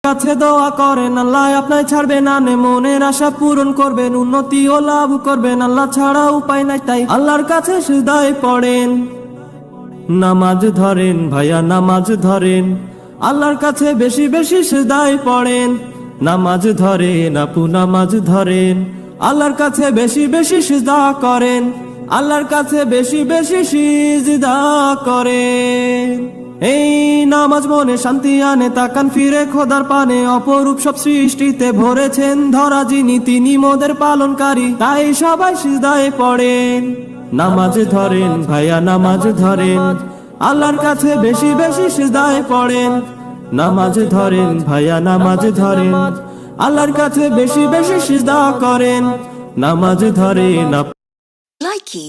কাছে দোয়া করেন, আল্লাহ আপনায় ছাড়বে না, মনের আশা পূরণ করবেন, উন্নতি ও লাভ করবেন, আল্লাহ ছাড়া উপায় নাই, তাই আল্লাহর কাছে সিজদায় পড়েন। নামাজ ধরেন ভাইয়া নামাজ ধরেন, আল্লাহর কাছে বেশি বেশি সিজদায় পড়েন। নামাজ ধরেন আপু নামাজ ধরেন, আল্লাহর কাছে বেশি বেশি সিজদা করেন, আল্লাহর কাছে বেশি বেশি সিজদা করেন। এই নামাজ মনে শান্তি আনে, তাকান ফিরে খোদার পানে, অপরূপ সব সৃষ্টিতে ভরেছেন ধরা যিনি, তিনি মোদের পালনকারী, তাই সবাই সিজদায় পড়েন। নামাজ ধরেন ভাইয়া নামাজ ধরেন, আল্লাহর কাছে বেশি বেশি সিজদায় পড়েন। নামাজ ধরেন ভাইয়া নামাজ ধরেন, আল্লাহর কাছে বেশি বেশি সিজদা করেন। নামাজ ধরেন। Likey